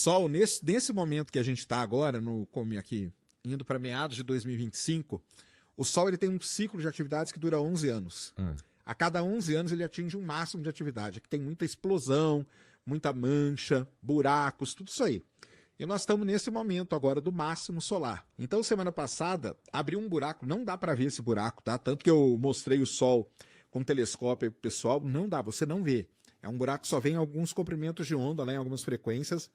Sol, nesse momento que a gente está agora, aqui, indo para meados de 2025, o Sol ele tem um ciclo de atividades que dura 11 anos. A cada 11 anos ele atinge um máximo de atividade, que tem muita explosão, muita mancha, buracos, tudo isso aí. E nós estamos nesse momento agora do máximo solar. Então, semana passada, abriu um buraco, não dá para ver esse buraco, tá? Tanto que eu mostrei o Sol com telescópio aí pro pessoal, não dá, você não vê. É um buraco que só vem em alguns comprimentos de onda, né, em algumas frequências.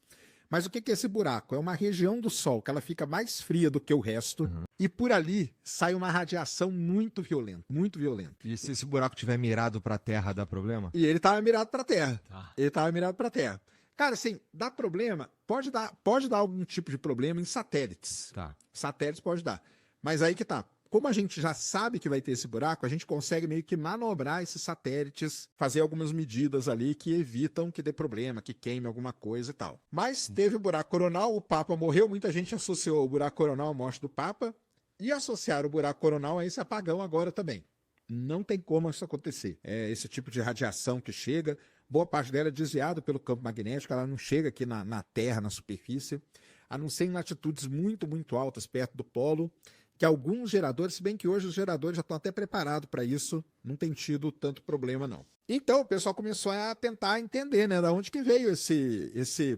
Mas o que é esse buraco? É uma região do Sol que ela fica mais fria do que o resto, e por ali sai uma radiação muito violenta, muito violenta. E se esse buraco tiver mirado para a Terra, dá problema? E ele estava mirado para a Terra. Tá. Ele estava mirado para a Terra. Cara, assim, dá problema, pode dar algum tipo de problema em satélites. Tá. Satélites pode dar. Mas aí que tá. Como a gente já sabe que vai ter esse buraco, a gente consegue meio que manobrar esses satélites, fazer algumas medidas ali que evitam que dê problema, que queime alguma coisa e tal. Mas teve o buraco coronal, o Papa morreu, muita gente associou o buraco coronal à morte do Papa e associaram o buraco coronal a esse apagão agora também. Não tem como isso acontecer. É esse tipo de radiação que chega, boa parte dela é desviada pelo campo magnético, ela não chega aqui na Terra, na superfície, a não ser em latitudes muito, muito altas, perto do polo, que alguns geradores, se bem que hoje os geradores já estão até preparados para isso, não tem tido tanto problema não. Então o pessoal começou a tentar entender, né, da onde que veio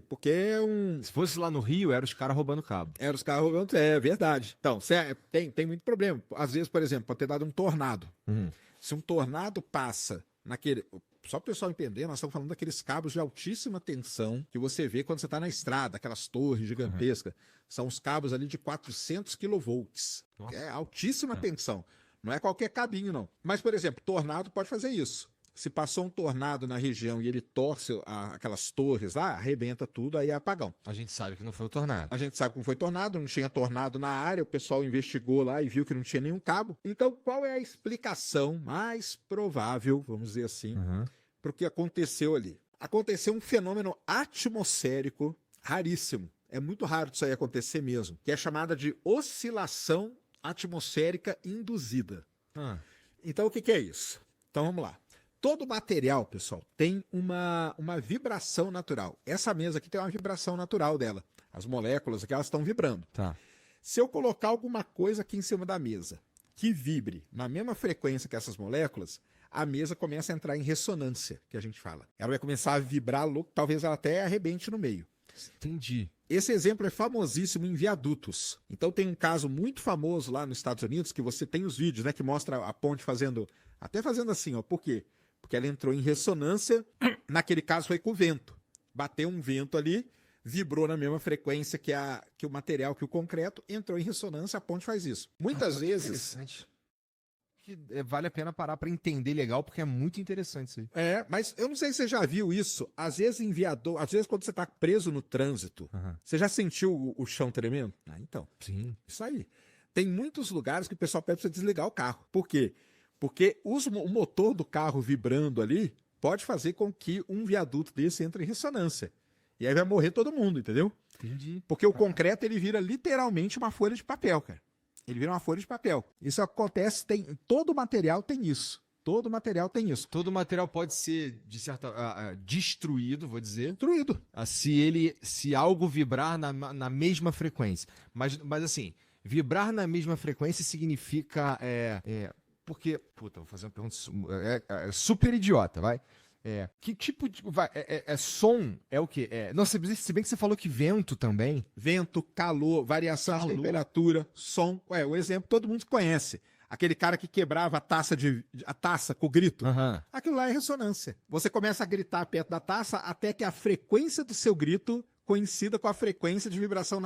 porque é Se fosse lá no Rio, eram os caras roubando cabo. Era os carros roubando, é verdade. Então, tem muito problema. Às vezes, por exemplo, pode ter dado um tornado. Se um tornado passa naquele... Só para o pessoal entender, nós estamos falando daqueles cabos de altíssima tensão que você vê quando você está na estrada, aquelas torres gigantescas. São os cabos ali de 400 kV. É altíssima tensão. Não é qualquer cabinho, não. Mas, por exemplo, tornado pode fazer isso. Se passou um tornado na região e ele torce aquelas torres lá, arrebenta tudo, aí é apagão. A gente sabe que não foi o tornado. A gente sabe como foi tornado, não tinha tornado na área, o pessoal investigou lá e viu que não tinha nenhum cabo. Então, qual é a explicação mais provável, vamos dizer assim, para o que aconteceu ali? Aconteceu um fenômeno atmosférico raríssimo. É muito raro isso aí acontecer mesmo, que é chamada de oscilação atmosférica induzida. Então, o que é isso? Então, vamos lá. Todo material, pessoal, tem uma vibração natural. Essa mesa aqui tem uma vibração natural dela. As moléculas aqui, elas estão vibrando. Tá. Se eu colocar alguma coisa aqui em cima da mesa que vibre na mesma frequência que essas moléculas, a mesa começa a entrar em ressonância, que a gente fala. Ela vai começar a vibrar louco, talvez ela até arrebente no meio. Entendi. Esse exemplo é famosíssimo em viadutos. Então tem um caso muito famoso lá nos Estados Unidos, que você tem os vídeos, né, que mostra a ponte fazendo assim, ó. Por quê? Porque ela entrou em ressonância, naquele caso foi com o vento. Bateu um vento ali, vibrou na mesma frequência que o material, que o concreto, entrou em ressonância, a ponte faz isso. Muitas vezes... Vale a pena parar para entender legal, porque é muito interessante isso aí. Mas eu não sei se você já viu isso, às vezes em viaduto, às vezes quando você está preso no trânsito, você já sentiu o chão tremendo? Então, sim. Isso aí. Tem muitos lugares que o pessoal pede para você desligar o carro. Por quê? Porque o motor do carro vibrando ali pode fazer com que um viaduto desse entre em ressonância. E aí vai morrer todo mundo, entendeu? Entendi. Porque o concreto, ele vira literalmente uma folha de papel, cara. Ele vira uma folha de papel. Isso acontece, todo material tem isso. Todo material tem isso. Todo material pode ser, de certa destruído, vou dizer. Destruído. Se algo vibrar na mesma frequência. Mas assim, vibrar na mesma frequência significa... porque... Puta, vou fazer uma pergunta super idiota, vai. Que tipo de... som é o quê? Não, se bem que você falou que vento também. Vento, calor, variação de temperatura, som. O exemplo todo mundo conhece. Aquele cara que quebrava a taça com o grito. Aquilo lá é ressonância. Você começa a gritar perto da taça até que a frequência do seu grito coincida com a frequência de vibração